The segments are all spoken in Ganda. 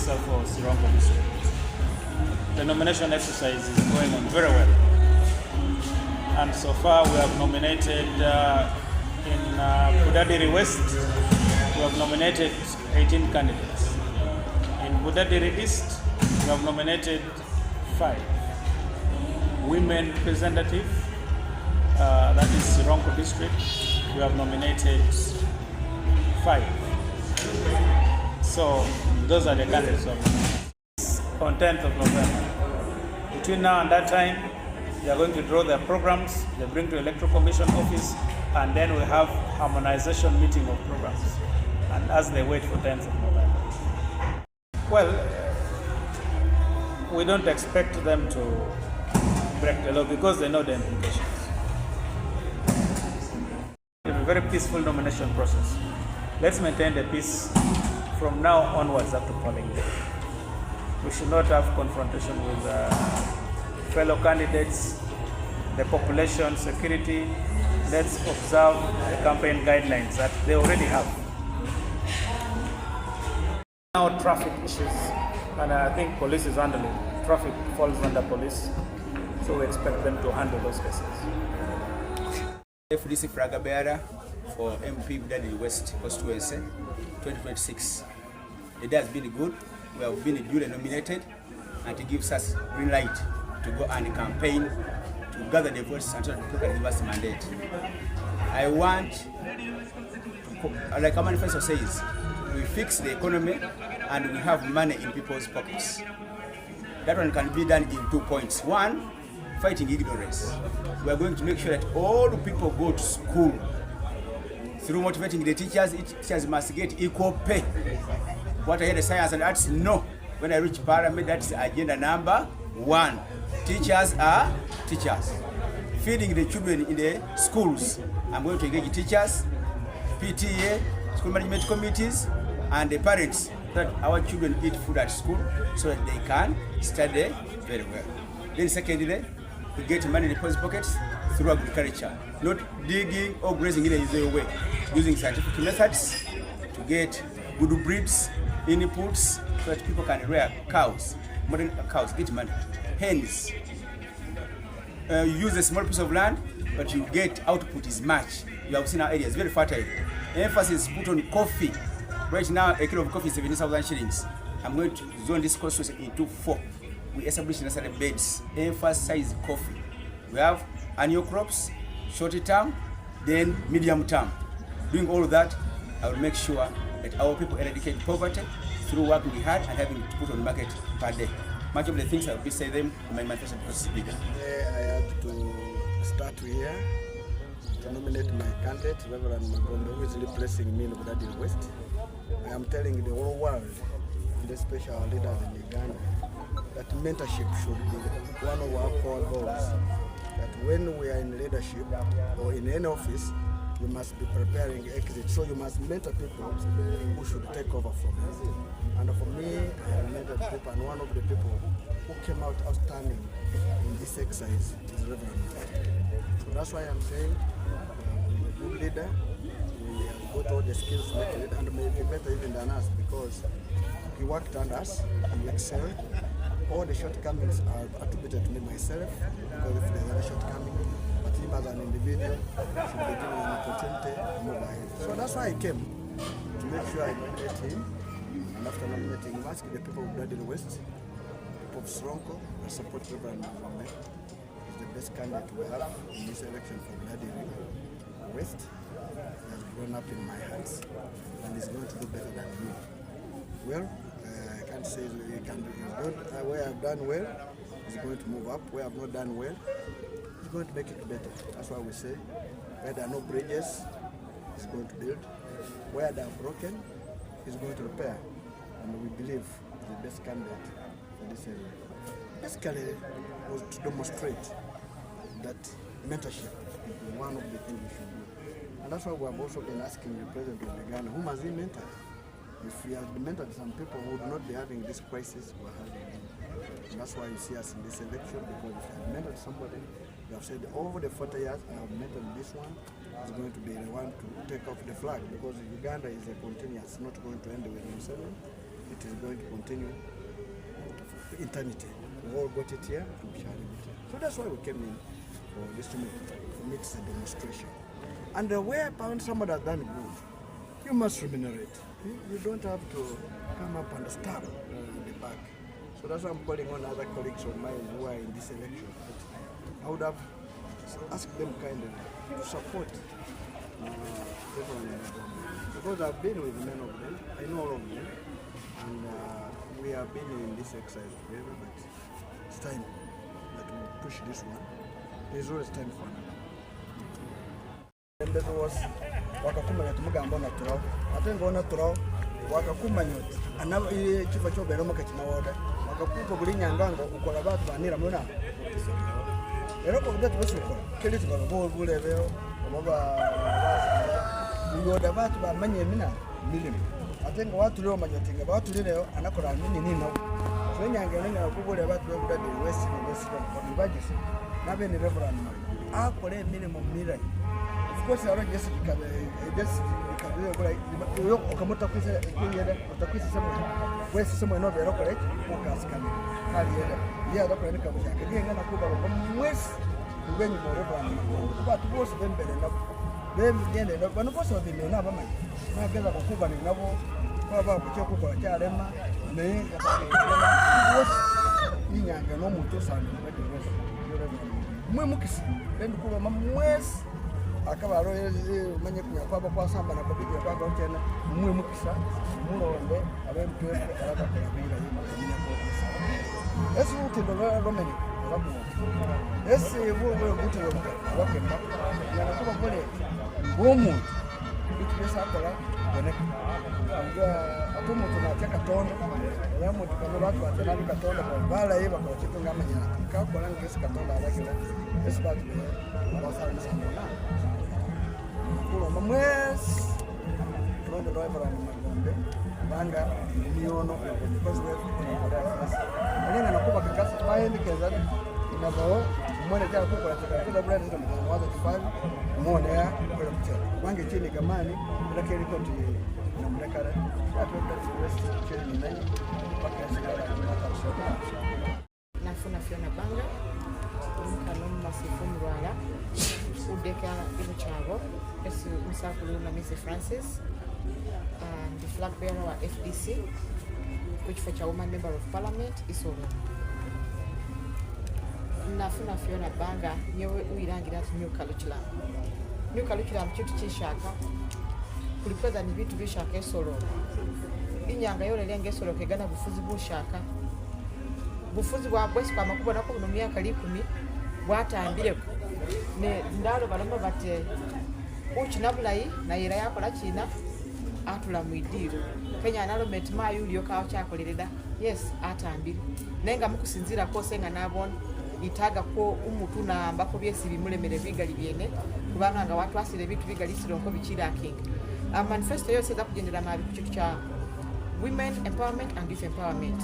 officer for Sironko district. The nomination exercise is going on very well. And so far we have nominated in Budadiri West, we have nominated 18 candidates. In Budadiri East, we have nominated 5. Women representative, that is Sironko district, we have nominated 5. So those are the candidates on 10th of November. Between now and that time, they are going to draw their programs, they bring to Electoral Commission office, and then we have harmonization meeting of programs, and as they wait for 10th of November. Well, we don't expect them to break the law because they know the implications. It's a very peaceful nomination process. Let's maintain the peace from now onwards up to polling day. We should not have confrontation with fellow candidates, the population, security. Let's observe the campaign guidelines that they already have. Now traffic issues, and I think police is handling. Traffic falls under police, so we expect them to handle those cases. FDC flag bearer for MP Budadiri West constituency 2026. It has been good. We have been duly nominated, and it gives us green light to go and campaign to gather the votes until the people can give us the mandate. I want to, like our manifesto says, we fix the economy and we have money in people's pockets. That one can be done in 2 points. One, fighting ignorance. We are going to make sure that all the people go to school. Through motivating the teachers, each teachers must get equal pay. What I hear the science and arts, no. When I reach parliament, that's agenda number 1. Teachers are teachers. Feeding the children in the schools. I'm going to engage teachers, PTA, school management committees, and the parents, that our children eat food at school so that they can study very well. Then secondly, we get money in the people's pockets through agriculture, not digging or grazing in a usual way, using scientific methods to get good breeds, inputs, so that people can rear cows, modern cows, get money. Hens, you use a small piece of land, but you get output is much. You have seen our areas, very fertile. Emphasis put on coffee. Right now, a kilo of coffee is 70,000 shillings. I'm going to zone this constituency into 4. We establish nursery beds, emphasize coffee. We have annual crops, short term, then medium term. Doing all of that, I will make sure that our people eradicate poverty through working hard and having to put on the market per day. Much of the things I will be saying them in my manifesto process leader. I have to start here to nominate my candidate, Reverend Magombe, who is replacing me in Budadiri West. I am telling the whole world, and especially our leaders in Uganda, that mentorship should be one of our core goals. That when we are in leadership or in any office, you must be preparing exit. So you must mentor people who should take over from you. And for me, I have mentored people, and one of the people who came out outstanding in this exercise is Reverend. So that's why I'm saying we're a good leader. We have got all the skills to make it, and maybe better even than us, because he worked under us, he excelled. All the shortcomings are attributed to me myself, because if there's any shortcoming, but him as an individual should be given an opportunity to move ahead. So that's why I came, to make sure I nominate him, and after nominating him, ask the people of Budadiri West, people of Sironko, and support Reverend Magombe. He's the best candidate we have in this election for Budadiri West. He has grown up in my hands, and he's going to do better than me. Well, I can't say he can do good. Where I've done well, he's going to move up. Where I've not done well, he's going to make it better. That's why we say, where there are no bridges, he's going to build. Where they are broken, he's going to repair. And we believe he's the best candidate for this area. Basically, was to demonstrate that mentorship is one of the things we should do. And that's why we have also been asking the President of Uganda, whom has he mentored? If he has been mentored some people who would not be having this crisis we're having. And that's why you see us in this election, because if you have mentored somebody, you have said over the 40 years, I have mentored this one, is going to be the one to take off the flag, because Uganda is a continuous, not going to end with Museveni. it is going to continue for eternity. We all got it here and we shall leave it here. So that's why we came in for this to meet the demonstration. And where somebody has done good, you must remunerate. You don't have to come up and stab the back. So that's why I'm calling on other colleagues of mine who are in this election. I would have asked them kindly to support everyone, because I've been with many of them, I know all of them, and we have been in this exercise together, but it's time that we push this one. There's always time for another. And that was wakakumanya tumugamba na turao ate ngona turao wakakumanya anaba kifa cyo bero makachina woda wakakupa buli nyangango ukola batu banira muna ero ko batu basuko kele tibabo bulebeo baba uyoda batu bamanye mina milimo ate ngo watu leo manyotinga batu leo anakola nini no so nyange nina kubule batu bebuda de west ni west ko bajisi nabe ni reverend akole milimo mirai. Of course, I just ukamota kwisa kuyeda utakwisa somewhere west somewhere no vero correct ukaskana kali yeda ya dokora ni kabusha kidi ngana kuba ko mwes ngeni mo reverend kuba tubose bembele na bem ngene no bano bose bimena na bamanye na geza kukuba ni nabo kwa ba kuche kuko cyarema ne bose inyanga no muto sana mwe mukisi bendo kuba mwes akaba ro manye kunyakwa kwa samba na babije kwa gotena mwe mukisa muronde abe mtwe araka kwa bila yima ko esi utindo ro menye rabu esi wo gutu ro wakemba yana kuba kole bomu bitubesa akora boneka nga atomo tunataka tonda yamo tukano watu watana katonda kwa bala yiba kwa kitu ngamanya ka kwa ngesi katonda alakira esi batu ba sana sana Mamwes, from the driver and Magombe, Banga, Miono, because we have and then I go back to Casa Fire because in a bow, when I tell people to the bread and water to 5 more there, one get chili Gamani, and I carry continue. Namrekara, that will be the rest of the chili. Nafuna Fiona Banga, Kalum Masifum Rala, Udeka Ibuchavo. Msakulu na Mrs. Francis, the flag bearer wa FDC, which for Chairwoman Member of Parliament is over. Nafuna Fiona Banga, nyewe uirangira new curriculum. New curriculum chitu chishaka, kulipeza ni vitu bishaka esolo. Inyanga yole liange esolo kegana bufuzi bushaka. Bufuzi bwa bwesi kwa makubo nako mu myaka 10 bwatambireko. Ne ndalo balomba bate uchinabulai na yera yakola china atula mwidiro Kenya analomet mayu lyoka chakolereda yes atambiri nenga mukusinzira ko senga nabon itaga ko umutu na ambako byesi bimulemere bigali byene kubanga nga watu asire bitu bigali Sironko bichira king manifesto yose za kugendera mabi kuchitu cha women empowerment and youth empowerment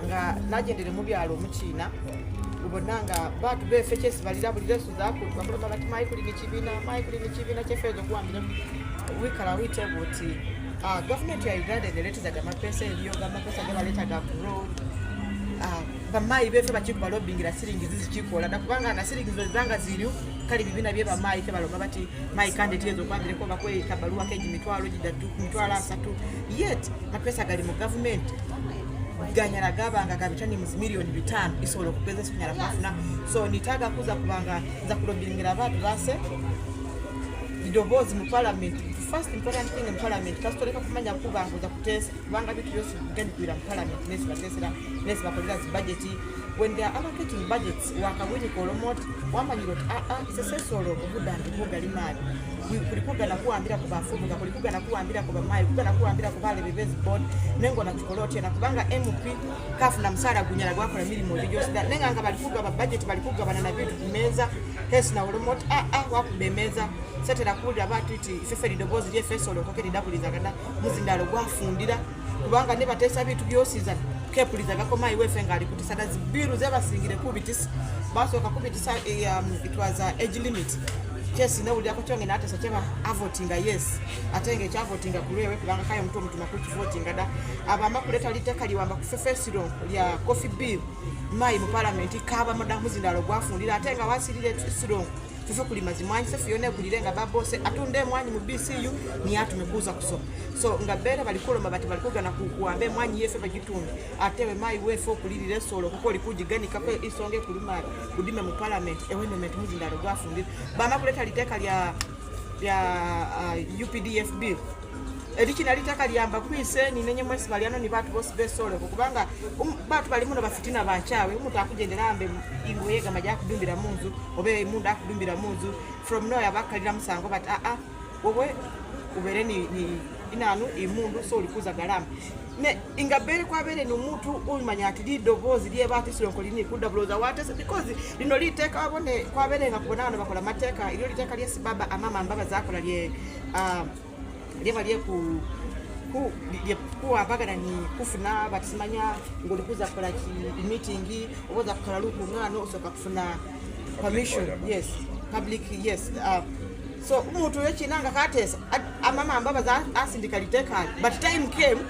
nga nagendere mu byalo mu China ubonanga batu befeches balira bulire suzaku bakola bati mai kuli nichibina chefezo kuambira wikala witebuti government ya Uganda delete za mapesa eliyo mapesa gaba leta ga road bamai befe bachiku balobingira siringi zichikola nakubanga na siringi zozanga ziliyo kali bibina bye bamai ke balomba bati mai candidate zo kwambire ko bakwe kabalua keji mitwalo jidatu mitwala 3 yet mapesa gali mu government ganyara gabanga kabitani milioni 5 isolo kupeza sinyara kufuna so nitaga kuza kubanga za kulobingira abantu base idobozi mu parliament. The first important thing in parliament kasitoleka kumanya kubanga za kutesa banga bitu byose gani kwira mu parliament nesi batesera nesi bakolera budget when they are allocating budgets wakabuni kolomot wamanyiro isesesolo kubudandi kugali mali kulikuga na kuambira kubafuga kulikuga na kuambira kwa mai kulikuga na kuambira kwa bale bebezi board nengo na tukolote na kubanga MP kafu na msara gunyala gwako na milimo lijosi da nenga anga balikuga ba budget balikuga bana na vitu kumeza hesi na remote wakubemeza sete na kuli abantu iti ifefe lidobozi lye fesolo kokeri dabuliza kada muzindalo gwafundira kubanga ne batesa bitu byosiza kepuliza gako mai wefe ngali kutisada zibiru zeba singire kubitisa baso kakubitisa it was age limit chesi ne uli akochonge na ate sachema votinga yes atenge cha votinga kulewe kubanga kayo mtu makuru votinga da abamba kuleta liteka liwamba kufefe Sironko lya coffee bill mai mu parliament kaba madamu zindalo gwafundira atenga wasilire Sironko tufe kulima zimwanyi se fione kulirenga babose atunde mwanyi mu BCU ni atumekuza kusoma so ngabera balikolo mabati balikuga na kuambe mwanyi yefe bagitunde atewe mai wefo kulirire solo kuko likujigani kape isonge kulima kudime mu parliament ewene metu muzindalo gwafundira bamba kuleta liteka lya UPDF bill Edichina litaka liamba kwise ni nenye mwesi baliano ni batu bosi besole kukubanga batu bali muno bafitina bachawe umuntu akujendera ambe ingwega maja kudumbira munzu obe imunda akudumbira munzu from no yabakalira musango but wowe ubere ni inanu imundu so likuza galama ne ingabere kwabere ni umuntu umanya ati lidobozi liye batu Sironko lini kudabloza wate because lino liteka abone kwabere ngakubona bakola mateka ilyo liteka liye sibaba amama mbaba zako liye Leva liye ku abagana ni kufuna batimanya ngolikuza kola ki meeting oboza kola luku ngano osoka kufuna permission yes public yes so umuntu yechinanga katesa amama ambaba za asindikaliteka but time came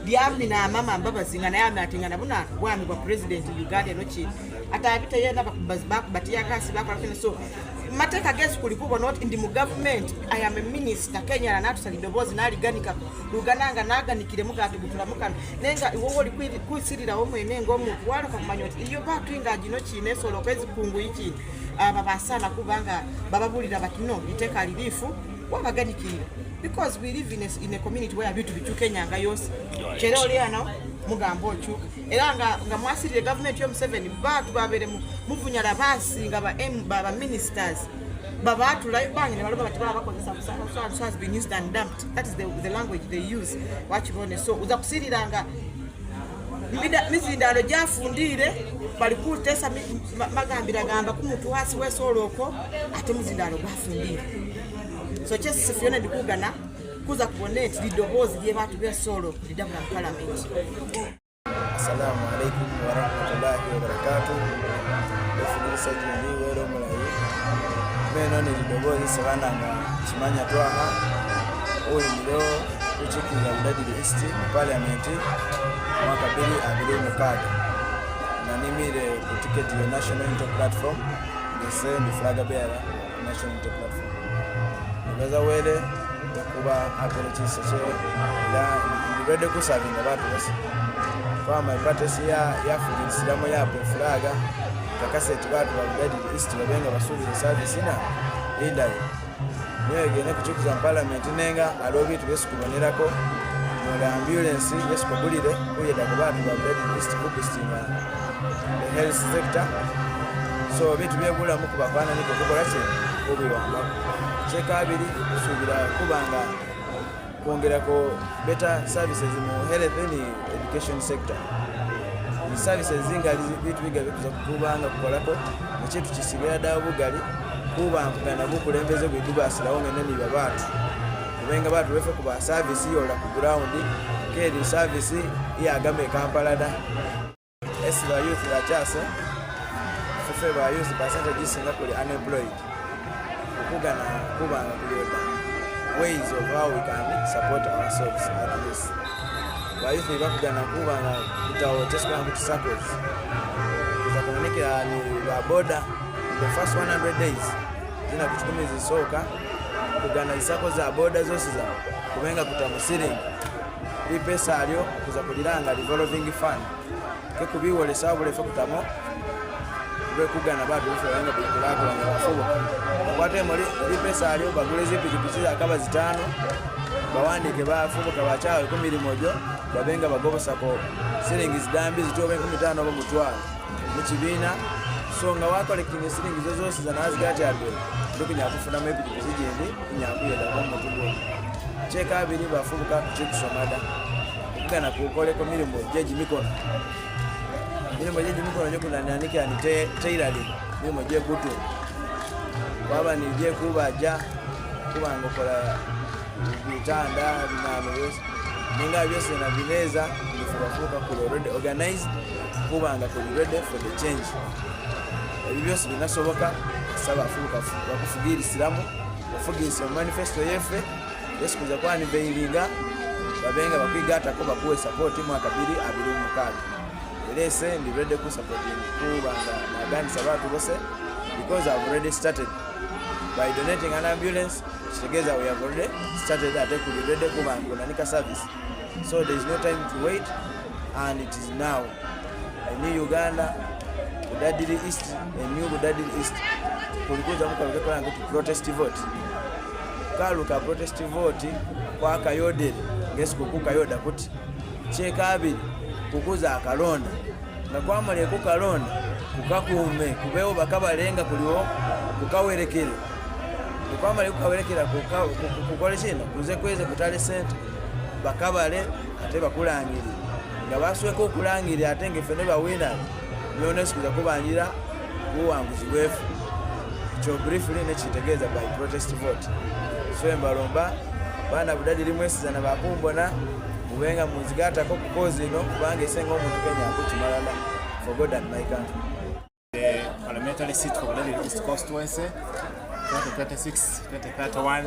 diamni na mama ambaba zingana yame atingana buna bwami kwa president Uganda no chi atayabita yenda bakubatia kasi bakora so mateka guess kulikuwa not in the government I am a minister Kenya na natu salidobozi nali ganika lugananga naga nikiremu ati gutulamuka nenga iwo oli kwisirira wo mwene ngomu wala kumanyoti iyo batu ingaji no chine solo kwezi kungu iki baba sana kubanga baba bulira batino iteka lilifu wabaganikira because we live in a community where bitu bitu Kenya nga yose chero oli ano mugambo chu elanga nga mwasirire government yo Museveni batu babere muvunyala basi nga baba ministers baba atu like bangi ne baloba batibala bakozesa kusanga so has been used and dumped that is the language they use wachibone so uza kusiriranga mizindalo jafundire bali kutesa magambira gamba kumutu wasi wesoloko ate mizindalo bafundire so chesi sifione dikugana kuza kuboneti lidobozi lye batu besolo lidabula parliament. Assalamu alaikum wa rahmatullahi wa barakatuh. Befundiri sajini wero mulai. Meno ni lidobozi sabana nga chimanya twaha. Oyi milo kuchikiza udadili isti parliament mwaka 2026 na nimire kutiketi ya National Unity Platform ndese ni flaga bearer National Unity Platform. Nibeza wele kuba apologies che la ndibede kusavinga batu basi kwa maipatesi ya fulisiramo ya flaga kakaseti batu babedi east babenga basuli service ina inda nyege ne kuchukiza parliament nenga alobitu besikubonerako mola ambulance yesikobulire kuyeda kubatu babedi east kubistinga the health sector so bitu byebula mukubakwana niko kukola che obiwamba chekabiri kusubira kubanga kuongera ko better services mu health and education sector ni services zingali bitu bigabe kubanga kukolako ekintu kisigala da bugali kubanga na bukulembeze bwidubasira wongene ni babatu kubenga batu befe kuba service yola ku ground kedi service ya gambe Kampala da esba youth la chase fefe ba youth percentage singa kuli unemployed kugana kubanga kuyoda ways of how we can support ourselves at this. By youth bakugana kubanga kutawo tesika mu circles za komunikira ni la border the first 100 days zina kuchukumiza soka kugana isako za border zose za kubenga kutamusiri hii pesa alio kuza kuliranga revolving fund kekubiwo le sabu le fakutamo kugana bado ufunga bikulako na mafubo kwate muri pesa alio baguleze pikipiki akaba zitano bawandike bafubo kabachawe 11 babenga bagobosa ko siringi zidambi zitobe 15 abo mutwalo mukibina songa wako lekinge siringi zozose zanazi gati albe ndukinya kufuna mebi pikipiki nyakuyeda kwa mutugo cheka abiri bafubuka kuchikusomada kugana kukole ko milimo jeji mikono milimo jeji mikono nyo kunanianike ani tailoring milimo je kutu baba ni je kubaja kubanga kola bitanda binano yose ninga byose na bineza bifuka ku already organized kubanga ku ready for the change byose binasoboka saba bakufugirisilamu bafugirisa manifesto yefe yesikuza kwani beilinga babenga bakwigatako bakuwe support mwaka 2026 elese ndi ready ku support kubanga naganisa abantu bose because I've already started by donating an ambulance. Together we have already started at ready kubanga service, so there is no time to wait, and it is now. I knew Uganda Budadiri East, a new Budadiri East kulikuza mukaluka ngo protest vote kaluka protest vote kwa kayodere ngesikuku kayoda kuti kyekabiri kukuza akalonda nga kwamale ku kalonda kukakuume kubeho bakabalenga kuliwo kukawerekere kwamale kukawerekera kukole kino kuze kweze kutale sente bakabale ate bakulangire nga basweko okulangire ate ngeffe ne bawina byona sikuza kubanjira buwanguzi bwefu kyo briefly nekitegeeza by protest vote. So embalomba bana Budadiri mwesizana bakumbona mubenga munzigatako kukozi ino kubanga esenga omuntu Kenya akukimalala for God and my country. The parliamentary seat for Budadiri East Constituency 2026-2031.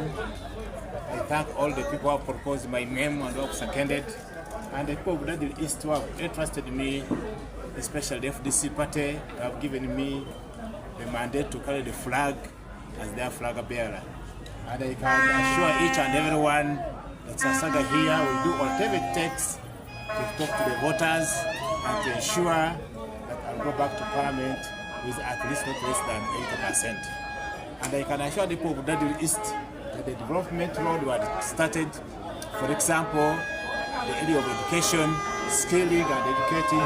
I thank all the people who have proposed my name and who have seconded, and the people of Budadiri East who have entrusted me, especially the FDC party, who have given me the mandate to carry the flag as their flag bearer. And I can assure each and everyone that Sasaga here will do whatever it takes to talk to the voters and to ensure that I'll go back to Parliament with at least not less than 80%. And I can assure the people of Budadiri East that the development road was started, for example, the area of education, skilling and educating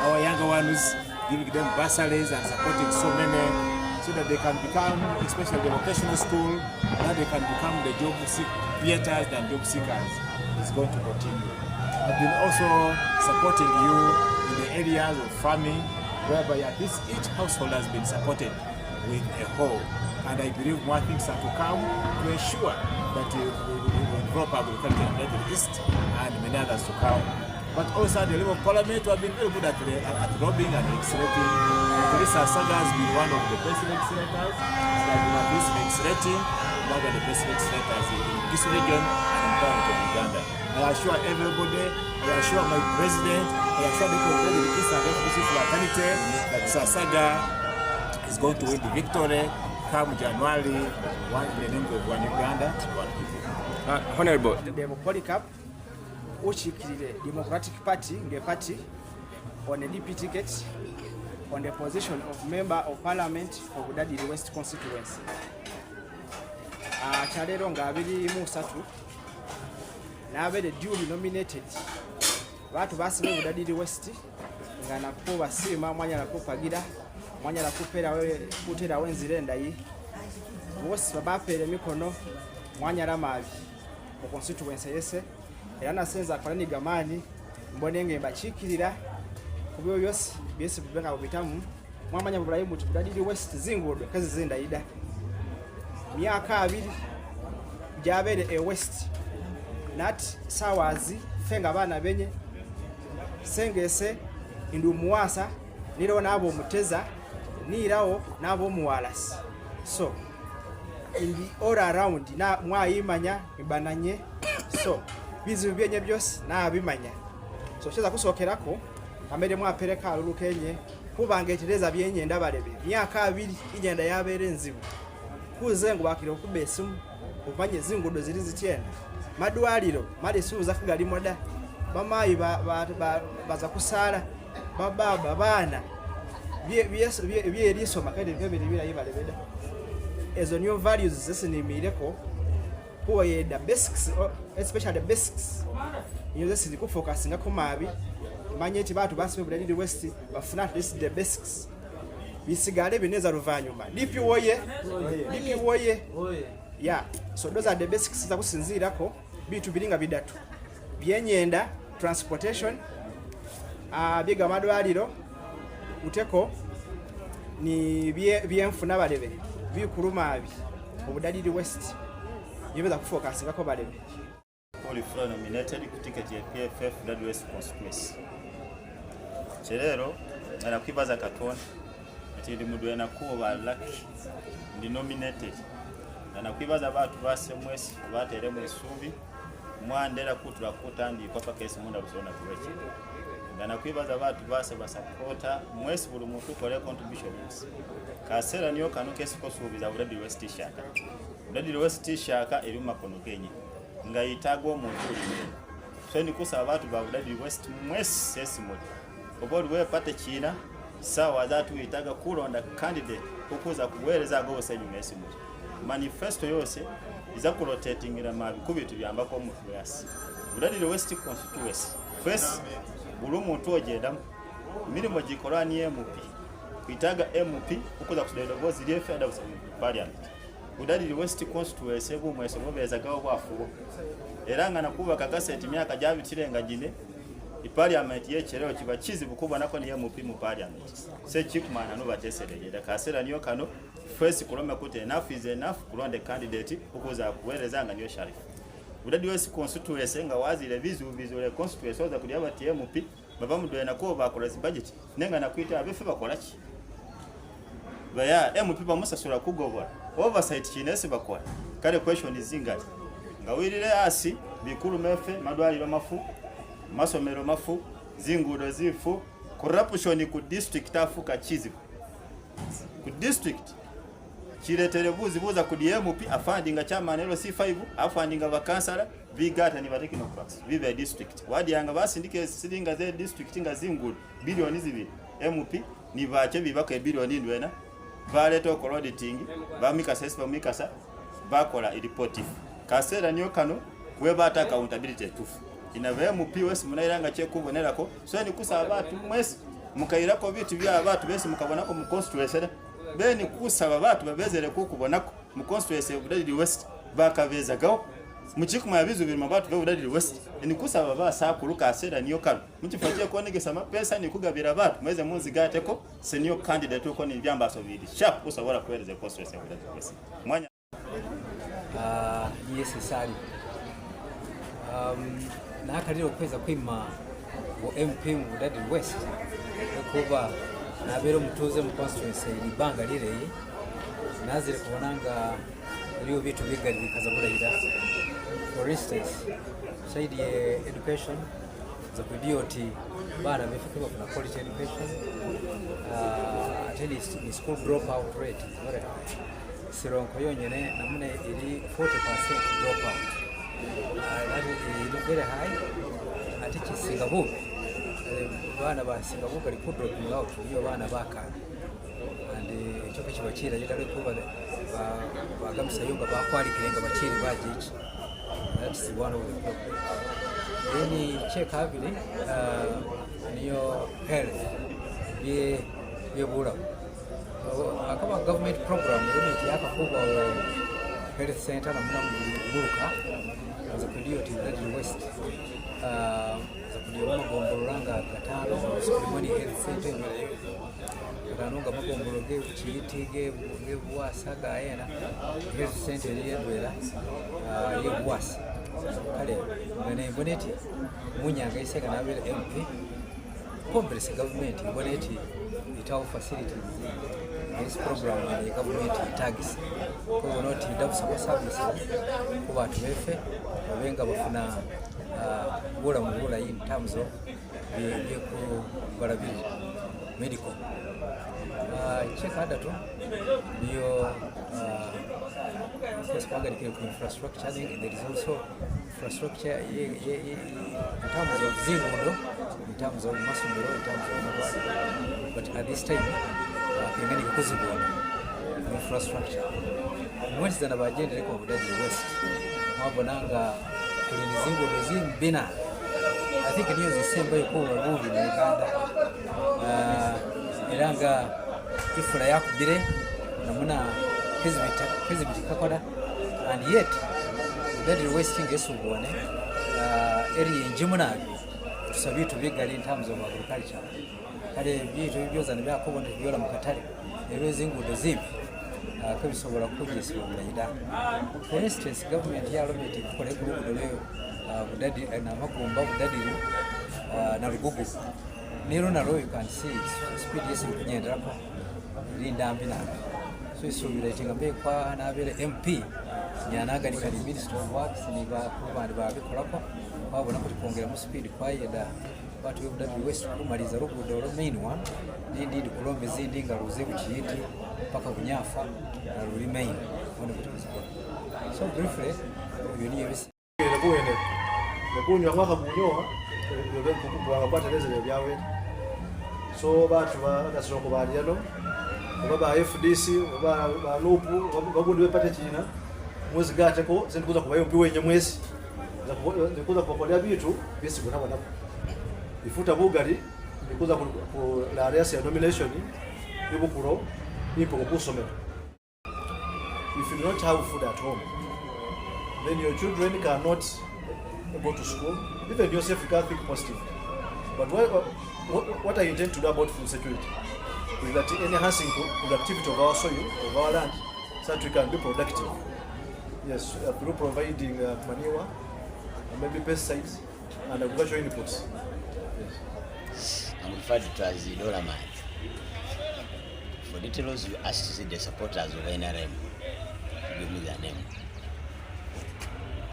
our younger ones, giving them bursaries and supporting so many, so that they can become, especially the vocational school, that they can become the job creators and job seekers. It's going to continue. I've been also supporting you in the areas of farming, whereby at least each household has been supported with a hoe. And I believe more things are to come to ensure that we will develop agriculture in the East and many others to come. But also at the level of Parliament, we have been very good at lobbying and legislating. Teresa Saga has been one of the best legislators. She has been at least legislating one of the best legislators in this region and in Parliament of Uganda. I assure everybody, I assure my president, I assure the people of the East and FDC fraternity that Saga is going to win the victory come January 1 in the name of one Uganda, one people. Honorable. The Polycarp Uchikirire Democratic Party, the party on a DP ticket on the position of Member of Parliament for Budadiri West constituency. Chalero ngabiri musatu nabere duly nominated batu basibe Budadiri West ngana ko basima mwanya la kupagira mwanya la kupera wewe kutera wenzire ndayi bose babapere mikono mwanya la mavi mu constituency yese era nasenza akolani gamani mbonenge mbachikirira kubyo byose bibenga bitamu mwamanya bulayi mutu Budadiri West zingodo kazi zinda ida myaka 2 jabere e West nat sawazi fenga bana benye sengese indu muwasa niro nabo muteza nirawo nabo muwalasi so in the all around na mwayimanya ibananye so bizi byenye byose na bimanya so cheza kusokerako amere mwapereka alulukenye kubangetereza byenye ndabalebe myaka 2 igenda yabere nzibu kuze ngo bakire kubesimu upanye zingudo ziri zityenda madwaliro mali suza kigali moda bamayi baza kusala bababa bana bye lisoma kandi bibiri yibalebeda ezo new values zesinimireko kuwa the basics, especially the basics this is focusing ko mabi manyeti batu basi Budadiri West bafuna this the basics bisigale bineza ruvanyuma lipi woye yeah, so those are the basics za kusinzirako bitu bilinga bidatu byenyenda transportation biga madwaliro uteko ni byemfuna balebe bikurumabi Budadiri West yebeza kufocus ngako balebe all from nominated ku ticket ya PFF Budadiri West constituency. Cherero ana kwibaza Katonda tiri mudwena kuba lucky ndi nominated nakwibaza abantu base mwesi batere mwesubi mwandera kutula kutandikwa paka esimunda kusona kuwechi nakwibaza abantu base basapota mwesi buli muntu kole contribution mwesi kasera niyo kanu kesi kosubiza Budadi West Shaka Budadi West Shaka eri makono kenye ngayitagwa omuntu limwe so nikusaba abantu ba Budadi West mwesi sesimuli obodi we pate china sawa zatu itaga kulonda candidate okuza kuwereza go osenyu mwesi muli manifesto yose iza kurotatingira mabi kubitu byambako omuntu yasi Budadi West constituency first bulu muntu ogenda mirimo gikorani MP kuitaga MP okuza kusudira bozi lye federal parliament Budadi West constituency bu mweso bobeza gawo bwafubo era ngana kuba kakaseti myaka jabitirenga gine parliament yecherewo kiba kizibu kubwa nako ni MP mu parliament se chikmana no batesereye kasera niyo kano first kulome kuti enough is enough kulonde candidate okuza kuwereza nga niyo Sharif Budadi West constituency nga wazile vizule constituency oza kuli abati MP baba mudwena ko bakola budget nenga nakwita abefe bakolaki baya MP bamusasura kugobora oversight kinesi bakola kale question izinga nga wirire asi bikuru mefe madwaliro mafu masomero mafu zingudo zifu corruption ku district afuka chizibu ku district kiretere buza ku DMP afandinga chama nero C5 afandinga bakansala bigata ni batekino class bibe district wadi yanga basindike silinga ze district nga zingudo bilioni zibiri MP ni bache bibaka bilioni ndwena baleto ko auditing bamika sesi bamikasa bakola report kasera niyo kano kweba ata accountability tufu inave MP munairanga chekubonerako so ni kusaba abantu mwesi mukairako bitu bya abantu bese mukabonako mu constituency beni kusaba abantu babezere kukubonako mu constituency Budadi West bakaveza gawo muchikuma yabizu biri mabatu ba Budadi West ni kusaba basa kuluka asera niyo kano muchifaje ko nigesa mapesa ni kugabira abantu mweze munzigate ko senior candidate ko ni byambaso bidi sharp usabora kwereze constituency Budadi West mwanya yes sali nakalira okweza kwima ngo MP mu Budadi West kuba nabero mutuze mu constituency libanga lireye nazire kubonanga liyo bitu bigari bikaza burayira for instance saidi education za DOT bana befika kuna quality education at least ni school dropout rate Sironko yonyene namune iri 40% dropout very high ati Singapore bana ba Singapore bali ku dropping out iyo bana bakana and cyo kibakira yitare kuba bagamusa yunga bakwali kirenga bakiri bagici that's one of the problem then check habili niyo health yebura akaba government program unit yaka kuba health center na mburuka za DOT Budadi West za kudiwa magomboranga gatano Sprimoni Health Center kanunga magomboro ge chiitige ge bwasaga yena Health Center yedwera ye bwasa kale ngene boneti munyanga iseka nabere MP complex government boneti itawo facilities this program the government tags ko not double service ko batu befe babenga bafuna bula in terms of the barabiri medical check ada to your first part infrastructure there is also infrastructure in terms of zero in terms of masumero in terms of mobile but at this time pengine kuzibona infrastructure mwezi zana bajende ko Budadi West mabonanga kulinzingo bezimbina I think niyo zisemba yuko babundi na Uganda iranga ifura yakubire namuna hizibita kakoda and yet Budadi West ngesubone eri njimuna tusabitu bigari in terms of agriculture kale bitu byozana byakobona byola mukatale ebezingudo zibi kabisobora kugisa obulaida for instance government ya lometi kukole ku lugudo leo Budadi na magomba Budadi na Rugugu Nero naro you can see speed yes kunyenderako lindambi nanga. So isubirating mbe kwa nabere MP nyanaga ni kali Minister of Works ni ba kubandi babikolako babona kuti kongera mu speed kwa yeda watu we West kumaliza rugudo ro main one ndi kulombe zindi ngaruze kuchiyiti paka kunyafa na ruri main one kuti kuzikora. So briefly you need this kunywa mwaka kunyoha kwapata lezele byawe so batu ba Sironko bali yano baba FDC baba lupu bagundi bepate china mwezi gateko sindikuza kubayo mpi wenye mwezi ndikuza kukolea bitu bisi kunaba nabo ifuta bugari ndikuza ku la area ya nomination ibukuro ipo kusomera. If you don't have food at home, then your children cannot go to school. Even yourself, you can't think positive. But what I intend to do about food security is that enhancing productivity of our soil, of our land, so that we can be productive. Yes, through providing manure, and maybe pesticides, and agricultural inputs. Yes. I'm referred to as the dollar man. For details, you ask the supporters of NRM to give me their name.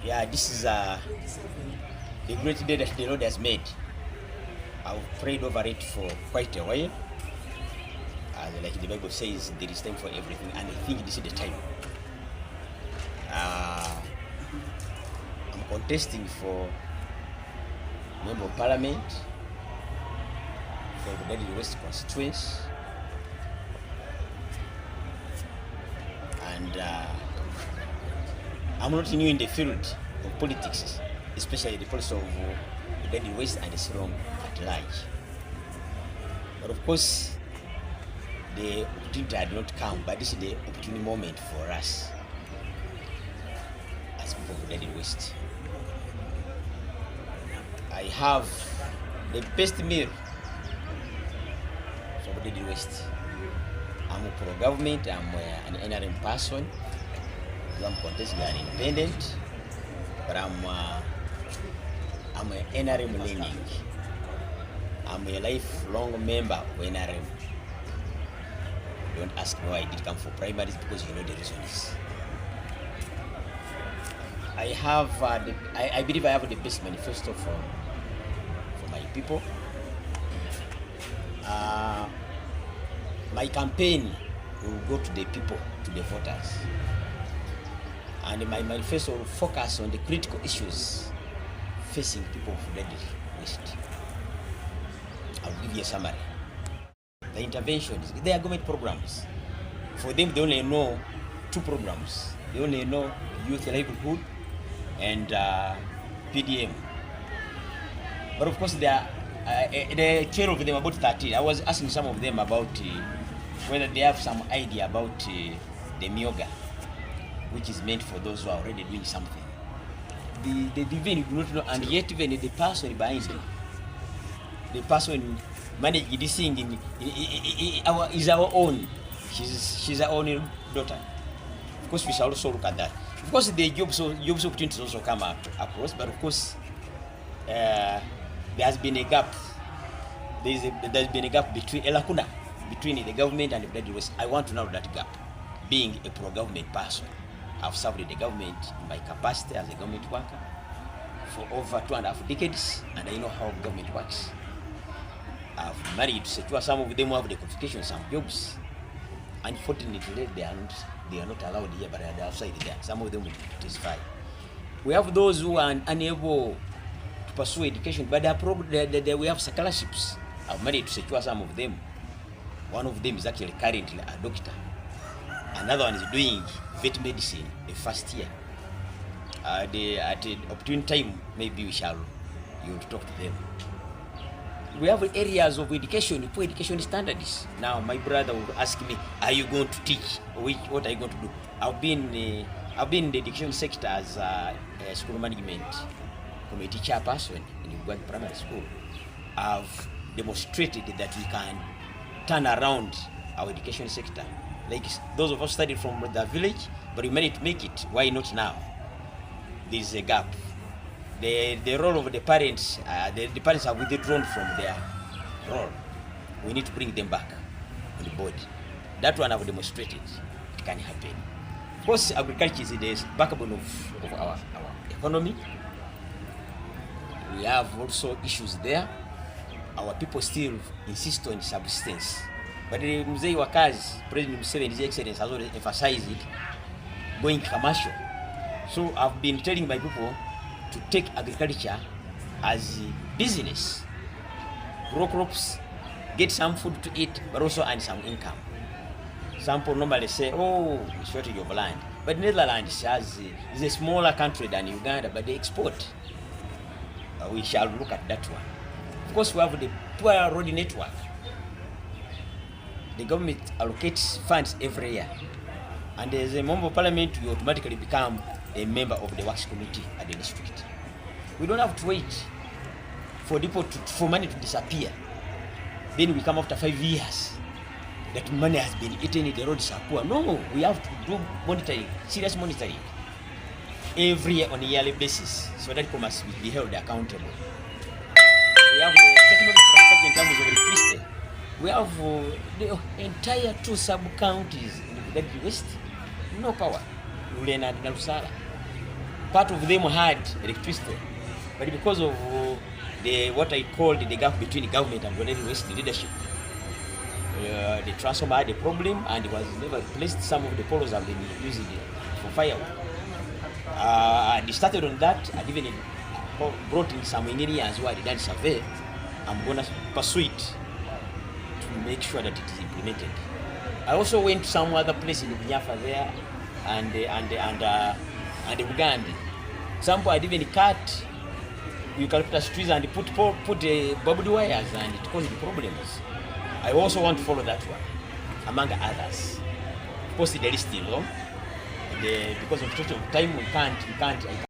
Yeah, this is the great day that the Lord has made. I've prayed over it for quite a while. Like the Bible says, there is time for everything, and I think this is the time. I'm contesting for Member of Parliament for the Daddy West constituency, and I'm not new in the field of politics, especially the politics of the Daddy West and the Sironko at large. But of course, the opportunity had not come, but this is the opportunity moment for us as people of the Daddy West. I have the best meal for the Daddy West. I'm a pro-government, I'm an NRM person. I'm contesting an independent, but I'm an NRM leaning. I'm a lifelong member of NRM. Don't ask me why I did come for primaries, because you know the reason is. I have I believe I have the best manifesto for my people. My campaign will go to the people, to the voters. And my manifesto will focus on the critical issues facing people of the West. I'll give you a summary. The interventions, they are government programs. For them, they only know two programs. They only know youth livelihood and PDM. But of course, there are 12 of them, about 13. I was asking some of them about whether they have some idea about the Myoga, which is meant for those who are already doing something. They even do not know, and yet even the person behind them, the person managing this thing is our own. She's our own daughter. Of course, we shall also look at that. Of course, the jobs opportunities also come across, but of course, there has been a gap. There's been a gap between a lacuna between the government and the Daddy West. I want to narrow that gap. Being a pro-government person, I've served the government in my capacity as a government worker for over 2.5 decades, and I know how government works. I've managed to secure some of them who have the qualifications, some jobs. Unfortunately, they are not allowed here, but they are outside there. Some of them will testify. We have those who are unable to pursue education, but we have scholarships. I've managed to secure some of them. One of them is actually currently a doctor. Another one is doing vet medicine, the first year. At the opportune time, maybe you will talk to them. We have areas of education, poor education standards. Now, my brother will ask me, are you going to teach? What are you going to do? I've been in the education sector as a school management committee chairperson in Uganda Primary School. I've demonstrated that we can turn around our education sector. Like those of us studied from the village, but we managed to make it. Why not now? There is a gap. The role of the parents, the parents are withdrawn from role. We need to bring them back on the board. That one I've demonstrated it can happen. Of course, agriculture is the backbone of our economy. We have also issues there. Our people still insist on subsistence. But the Mzee wa Kazi, President Museveni, His Excellency, has already emphasized it, going commercial. So I've been telling my people to take agriculture as a business. Grow crops, get some food to eat, but also earn some income. Some people normally say, oh, shortage of land. But Netherlands is a smaller country than Uganda, but they export. We shall look at that one. Of course, we have the poor road network. The government allocates funds every year. And as a member of parliament, you automatically become a member of the works committee at the district. We don't have to wait for people for money to disappear. Then we come after 5 years that money has been eaten, the roads are poor. No, we have to do monitoring, serious monitoring every year on a yearly basis, so that people must be held accountable. We have the technical infrastructure in terms of electricity. We have the entire 2 sub-counties in the West, no power, Lulena and Narusala. Part of them had electricity, but because of what I called the gap between the government and the West leadership, the transformer had a problem and it was never replaced. Some of the poles have been used for firewood. They started on that and even brought in some engineers who had done survey. I'm going to pursue it to make sure that it is implemented. I also went to some other place in Bunyafa there and Bugandi. Some people had even cut eucalyptus trees and put barbed wires, and it caused problems. I also want to follow that one, among others. Of course, the list, because of shortage of time, we can't